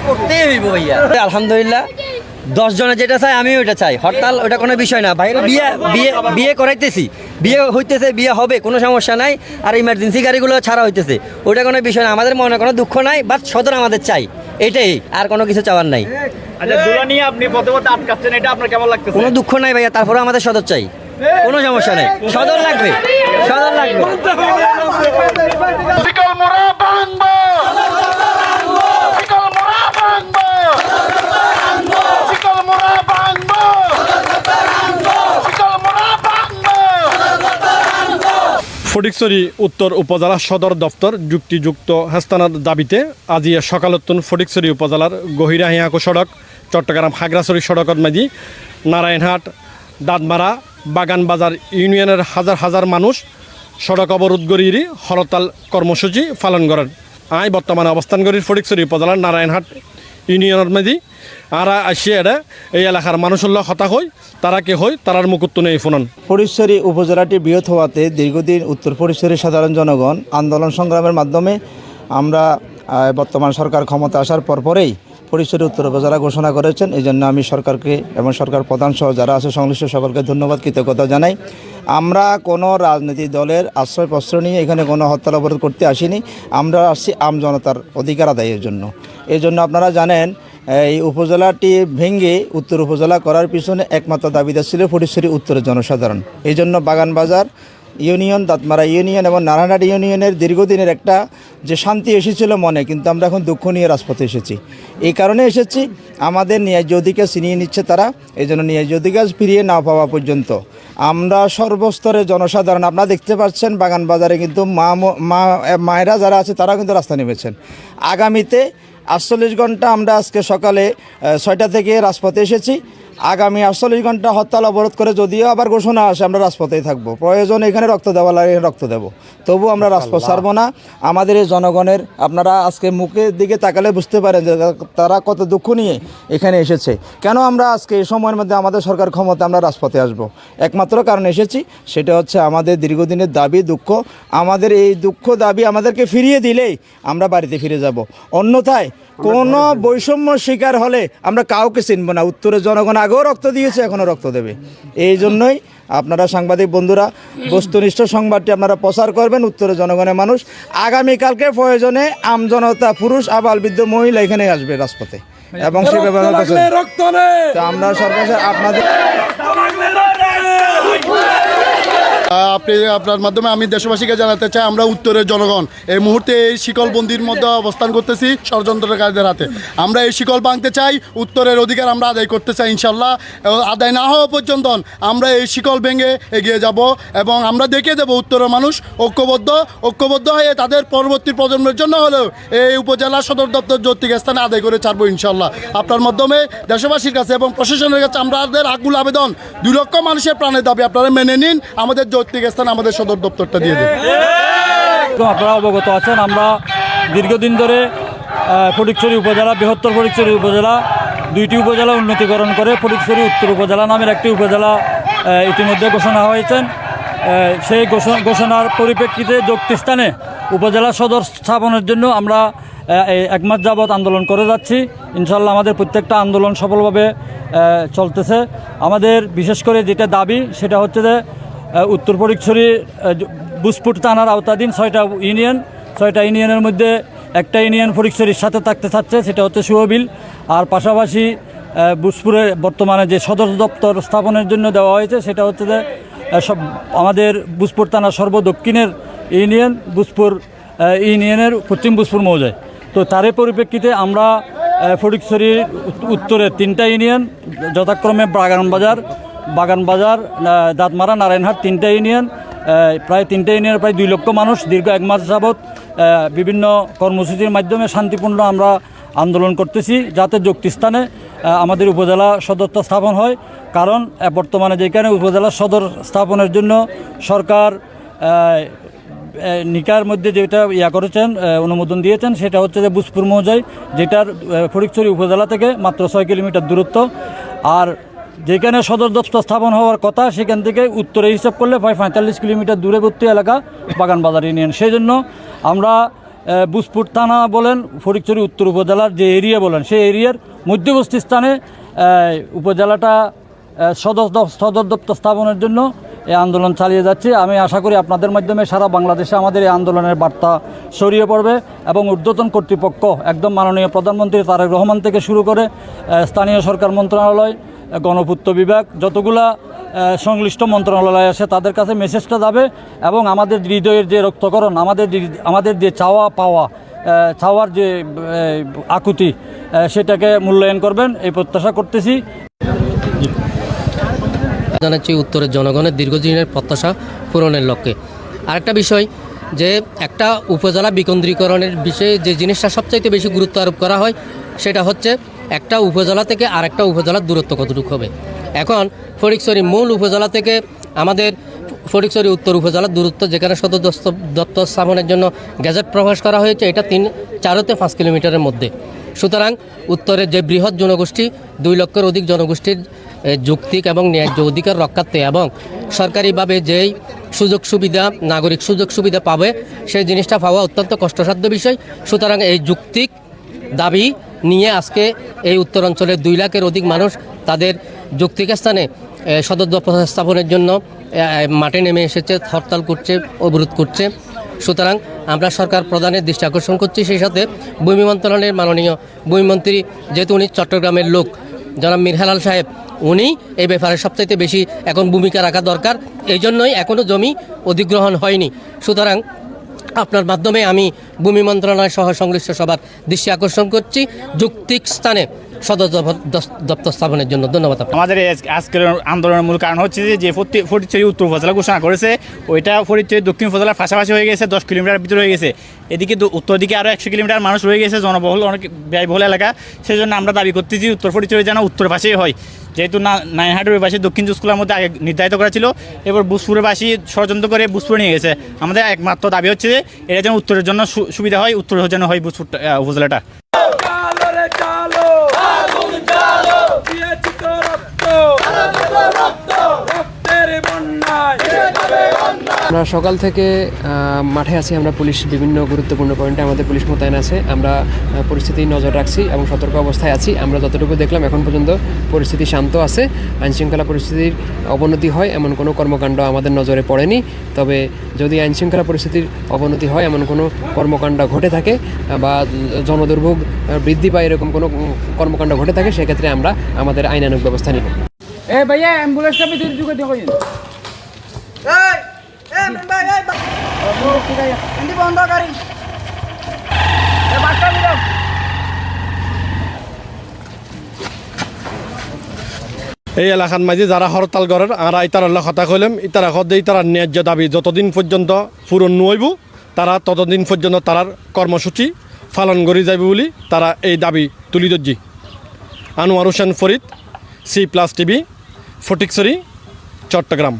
করতেই হইব ভাইয়া। আলহামদুলিল্লাহ 10 জনে যেটা চাই আমি ওইটা চাই, হরতাল ওটা কোনো বিষয় না। বাইরে বিয়ে বিয়ে বিয়ে করাইতেছি, বিয়ে হইতেছে, বিয়ে হবে, কোনো সমস্যা নাই। আর ইমার্জেন্সি গাড়িগুলো ছাড়া হইতেছে, ওটা কোনো বিষয় না। আমাদের মনে কোনো দুঃখ নাই, বাট সদর আমাদের চাই, এটাই, আর কোনো কিছু চাওয়ার নাই। আচ্ছা, দুলা নিয়ে আপনি পথে আটকাচ্ছেন, এটা আপনার কেমন লাগতেছে? কোনো দুঃখ নাই ভাইয়া, তারপরে আমাদের সদর চাই, কোনো সমস্যা নেই, সদর লাগবে, সদর লাগবে। ফটিকছড়ি উত্তর উপজেলা সদর দপ্তর যুক্তিযুক্ত স্থানের দাবিতে আজি সকালতুন ফটিকছড়ি উপজেলার গহিরা হিয়াকো সড়ক চট্টগ্রাম খাগড়াছড়ি সড়কত মাঝি নারায়ণহাট দাঁতমারা বাগান বাজার ইউনিয়নের হাজার হাজার মানুষ সড়ক অবরোধ করি হরতাল কর্মসূচি পালন করেন। আই বর্তমানে অবস্থান করি ফটিকছড়ি উপজেলার নারায়ণহাট ইউনিয়নের মাঝি। আর আসিয়ে এই এলাকার মানুষের হতা হই, তারা কে হই, তারার মুকুত্তু নেই ফোনন। ফটিকছড়ি উপজেলাটি বৃহৎ হওয়াতে দীর্ঘদিন উত্তর ফটিকছড়ির সাধারণ জনগণ আন্দোলন সংগ্রামের মাধ্যমে আমরা বর্তমান সরকার ক্ষমতা আসার পরেই ফটিকছড়ি উত্তর উপজেলা ঘোষণা করেছেন। এই জন্য আমি সরকারকে এবং সরকার প্রধান সহ যারা আছে সংশ্লিষ্ট সকলকে ধন্যবাদ, কৃতজ্ঞতা জানাই। আমরা কোনো রাজনৈতিক দলের আশ্রয় প্রশ্রয় নিয়ে এখানে কোনো হরতাল অবরোধ করতে আসিনি, আমরা আসছি আম জনতার অধিকার আদায়ের জন্য। এই জন্য আপনারা জানেন এই উপজেলাটি ভেঙে উত্তর উপজেলা করার পিছনে একমাত্র দাবিদার ছিল ফটিকছড়ি উত্তরের জনসাধারণ। এই জন্য বাগানবাজার ইউনিয়ন, দাঁতমারা ইউনিয়ন এবং নারায়ণহাট ইউনিয়নের দীর্ঘদিনের একটা যে শান্তি এসেছিল মনে, কিন্তু আমরা এখন দুঃখ নিয়ে রাজপথে এসেছি। এই কারণে এসেছি, আমাদের ন্যায্য অধিকার ছিনিয়ে নিচ্ছে তারা। এই জন্য ন্যায্য অধিকার ফিরিয়ে না পাওয়া পর্যন্ত আমরা সর্বস্তরের জনসাধারণ, আপনারা দেখতে পাচ্ছেন বাগান বাজারে কিন্তু মায়েরা যারা আছে তারা কিন্তু রাস্তা নেমেছেন। আগামীতে 48 ঘন্টা, আমরা আজকে সকালে 6টা থেকে রাজপথে এসেছি। আগামী 48 ঘন্টা হরতাল অবরোধ করে যদিও আবার ঘোষণা আসে, আমরা রাজপথেই থাকবো। প্রয়োজন এখানে রক্ত দেওয়া লাগে, রক্ত দেব, তবু আমরা রাজপথ ছাড়বো না। আমাদের এই জনগণের, আপনারা আজকে মুখের দিকে তাকালে বুঝতে পারেন যে তারা কত দুঃখ নিয়ে এখানে এসেছে। কেন আমরা আজকে এই সময়ের মধ্যে আমাদের সরকার ক্ষমতা আমরা রাজপথে আসবো, একমাত্র কারণ এসেছি, সেটা হচ্ছে আমাদের দীর্ঘদিনের দাবি, দুঃখ। আমাদের এই দুঃখ দাবি আমাদেরকে ফিরিয়ে দিলেই আমরা বাড়িতে ফিরে যাব। অন্যথায় কোনো বৈষম্য শিকার হলে আমরা কাউকে চিনব না। উত্তরের জনগণ আগেও রক্ত দিয়েছে, এখনও রক্ত দেবে। এই জন্যই আপনারা সাংবাদিক বন্ধুরা বস্তুনিষ্ঠ সংবাদটি আপনারা প্রচার করবেন। উত্তরের জনগণের মানুষ আগামীকালকে প্রয়োজনে আমজনতা, পুরুষ আবাল বৃদ্ধ মহিলা এখানে আসবে রাজপথে, এবং সে ব্যবহার আমরা সরকার আপনাদের আপনার মাধ্যমে আমি দেশবাসীকে জানাতে চাই, আমরা উত্তরের জনগণ এই মুহূর্তে এই শিকলবন্দির মধ্যে অবস্থান করতেছি ষড়যন্ত্রকারীদের হাতে। আমরা এই শিকল ভাঙতে চাই, উত্তরের অধিকার আমরা আদায় করতে চাই। ইনশাল্লাহ আদায় না হওয়া পর্যন্ত আমরা এই শিকল ভেঙে এগিয়ে যাব, এবং আমরা দেখিয়ে দেবো উত্তরের মানুষ ঐক্যবদ্ধ হয়ে তাদের পরবর্তী প্রজন্মের জন্য হলেও এই উপজেলা সদর দপ্তর যৌক্তিক স্থানে আদায় করে ছাড়বো ইনশাল্লাহ। আপনার মাধ্যমে দেশবাসীর কাছে এবং প্রশাসনের কাছে আমাদের আকুল আবেদন, 2 লক্ষ মানুষের প্রাণের দাবি আপনারা মেনে নিন, আমাদের যৌক্তিক স্থানে আমাদের সদর দপ্তরটা দিয়ে দেন। আপনারা অবগত আছেন, আমরা দীর্ঘদিন ধরে ফটিকছড়ি উপজেলা, বৃহত্তর ফটিকছড়ি উপজেলা, 2টি উপজেলা উন্নতিকরণ করে ফটিকছড়ি উত্তর উপজেলা নামের একটি উপজেলা ইতিমধ্যে ঘোষণা হয়েছেন। সেই ঘোষণার পরিপ্রেক্ষিতে যৌক্তিক স্থানে উপজেলা সদর স্থাপনের জন্য আমরা 1 মাস যাবৎ আন্দোলন করে যাচ্ছি। ইনশাল্লাহ আমাদের প্রত্যেকটা আন্দোলন সফলভাবে চলতেছে। আমাদের বিশেষ করে যেটা দাবি সেটা হচ্ছে যে উত্তর ফটিকছড়ি বুসপুর থানার আওতাধীন 6টা ইউনিয়নের মধ্যে একটা ইউনিয়ন ফটিকছড়ির সাথে থাকতে চাচ্ছে, সেটা হচ্ছে সুহবিল। আর পাশাপাশি বুসপুরে বর্তমানে যে সদর দপ্তর স্থাপনের জন্য দেওয়া হয়েছে সেটা হচ্ছে যে আমাদের বুসপুর থানার সর্বদক্ষিণের ইউনিয়ন বুসপুর ইউনিয়নের পশ্চিম বুসপুর মৌজায়। তো তারই পরিপ্রেক্ষিতে আমরা ফটিকছড়ির উত্তরের 3টা ইউনিয়ন যথাক্রমে বাগানবাজার, দাঁতমারা, নারায়ণহাট, 3টা ইউনিয়ন, প্রায় 3টা ইউনিয়নের প্রায় 2 লক্ষ মানুষ দীর্ঘ 1 মাস যাবৎ বিভিন্ন কর্মসূচির মাধ্যমে শান্তিপূর্ণ আমরা আন্দোলন করতেছি, যাতে যৌক্তিক স্থানে আমাদের উপজেলা সদরটা স্থাপন হয়। কারণ বর্তমানে যেখানে উপজেলা সদর স্থাপনের জন্য সরকার নিকার মধ্যে যেটা করেছেন, অনুমোদন দিয়েছেন, সেটা হচ্ছে যে বুসপুর মৌজায়, যেটার ফটিকছড়ি উপজেলা থেকে মাত্র 6 কিলোমিটার দূরত্ব। আর যেখানে সদর দপ্তর স্থাপন হওয়ার কথা সেখান থেকে উত্তরে হিসাব করলে প্রায় 45 কিলোমিটার দূরবর্তী এলাকা বাগানবাজার ইউনিয়ন। সেই জন্য আমরা বুসপুর থানা বলেন, ফটিকছড়ি উত্তর উপজেলার যে এরিয়া বলেন, সেই এরিয়ার মধ্যবর্তী স্থানে উপজেলাটা সদর দপ্তর স্থাপনের জন্য এই আন্দোলন চালিয়ে যাচ্ছে। আমি আশা করি আপনাদের মাধ্যমে সারা বাংলাদেশে আমাদের এই আন্দোলনের বার্তা ছড়িয়ে পড়বে এবং ঊর্ধ্বতন কর্তৃপক্ষ একদম মাননীয় প্রধানমন্ত্রী তারেক রহমান থেকে শুরু করে স্থানীয় সরকার মন্ত্রণালয়, গণপূর্ত বিভাগ, যতগুলা সংশ্লিষ্ট মন্ত্রণালয় আছে তাদের কাছে মেসেজটা যাবে এবং আমাদের হৃদয়ের যে রক্তকরণ, আমাদের যে চাওয়ার যে আকুতি, সেটাকে মূল্যায়ন করবেন এই প্রত্যাশা করতেছি। জানাচ্ছি উত্তরের জনগণের দীর্ঘদিনের প্রত্যাশা পূরণের লক্ষ্যে। আরেকটা বিষয় যে একটা উপজেলা বিকেন্দ্রীকরণের বিষয়ে যে জিনিসটা সবচাইতে বেশি গুরুত্ব আরোপ করা হয় সেটা হচ্ছে একটা উপজেলা থেকে আরেকটা উপজেলার দূরত্ব কতটুকু হবে। এখন ফটিকছড়ি মূল উপজেলা থেকে আমাদের ফটিকছড়ি উত্তর উপজেলার দূরত্ব, যেখানে সদর দপ্তর স্থাপনের জন্য গেজেট প্রকাশ করা হয়েছে, এটা 4 থেকে 5 কিলোমিটারের মধ্যে। সুতরাং উত্তরের যে বৃহৎ জনগোষ্ঠী, 2 লক্ষের অধিক জনগোষ্ঠীর যৌক্তিক এবং ন্যায্য অধিকার রক্ষার্থে এবং সরকারিভাবে যেই সুযোগ সুবিধা, নাগরিক সুযোগ সুবিধা পাবে, সেই জিনিসটা পাওয়া অত্যন্ত কষ্টসাধ্য বিষয়। সুতরাং এই যৌক্তিক দাবি নিয়ে আজকে এই উত্তরাঞ্চলের 2 লাখের অধিক মানুষ তাদের যৌক্তিক স্থানে সদর দপ্তর স্থাপনের জন্য মাঠে নেমে এসেছে, হরতাল করছে, অবরোধ করছে। সুতরাং আমরা সরকার প্রধানের দৃষ্টি আকর্ষণ করছি। সেই সাথে ভূমি মন্ত্রণালয়ের মাননীয় ভূমিমন্ত্রী, যেহেতু উনি চট্টগ্রামের লোক, জনাব মীর হেলাল সাহেব, উনি এই ব্যাপারে সবচাইতে বেশি এখন ভূমিকা রাখা দরকার। এই জন্যই এখনও জমি অধিগ্রহণ হয়নি। সুতরাং আপনার মাধ্যমে আমি ভূমি মন্ত্রণালয় সহ সংশ্লিষ্ট সবার দৃষ্টি আকর্ষণ করছি যৌক্তিক স্থানে সদর দপ্তর স্থাপনের জন্য। ধন্যবাদ। আমাদের আজকের আন্দোলনের মূল কারণ হচ্ছে যে ফটিকছড়ি উত্তর উপজেলা ঘোষণা করেছে, ওইটা ফটিকছড়ি দক্ষিণ উপজেলার পাশাপাশি হয়ে গেছে, 10 কিলোমিটার ভিতরে হয়ে গেছে। এদিকে উত্তর দিকে আরও 100 কিলোমিটার মানুষ রয়ে গেছে, জনবহুল অনেক ব্যয়বহুল এলাকা। সেই জন্য আমরা দাবি করতেছি উত্তর ফটিকছড়ি যেন উত্তর পাশেই হয়, যেহেতু নাইনহাটের পাশে দক্ষিণ স্কুলের মধ্যে আগে নির্ধারিত করা ছিল, এবার বুসপুরের পাশে ষড়যন্ত্র করে বুসপুরে নিয়ে গেছে। আমাদের একমাত্র দাবি হচ্ছে যে এটা যেন উত্তরের জন্য সুবিধা হয়, উত্তর যেন হয় বুসপুর উপজেলাটা। আমরা সকাল থেকে মাঠে আছি, আমরা পুলিশ বিভিন্ন গুরুত্বপূর্ণ পয়েন্টে আমাদের পুলিশ মোতায়েন আছে। আমরা পরিস্থিতি নজর রাখছি এবং সতর্ক অবস্থায় আছি। আমরা যতটুকু দেখলাম এখন পর্যন্ত পরিস্থিতি শান্ত আছে, আইনশৃঙ্খলা পরিস্থিতির অবনতি হয় এমন কোনো কর্মকাণ্ড আমাদের নজরে পড়েনি। তবে যদি আইনশৃঙ্খলা পরিস্থিতির অবনতি হয়, এমন কোনো কর্মকাণ্ড ঘটে থাকে বা জনদুর্ভোগ বৃদ্ধি পায়, এরকম কোনো কর্মকাণ্ড ঘটে থাকে, সেক্ষেত্রে আমরা আমাদের আইনানুগ ব্যবস্থা নিব। ভাইয়া অ্যাম্বুলেন্সটা ভিতরে ঢুকে দেখো। এই এলাকার মাঝে যারা হরতাল করেন আর ইতারাল্লাহ কথা কইলাম, ইতারা হদে ইতারার ন্যায্য দাবি যতদিন পর্যন্ত পূরণ নইব, তারা ততদিন পর্যন্ত তারার কর্মসূচি পালন করে যাবে বলে তারা এই দাবি তুলি ধরছি। Anwar Hossain Farid, C+ TV, Fatikchhari, Chittagong.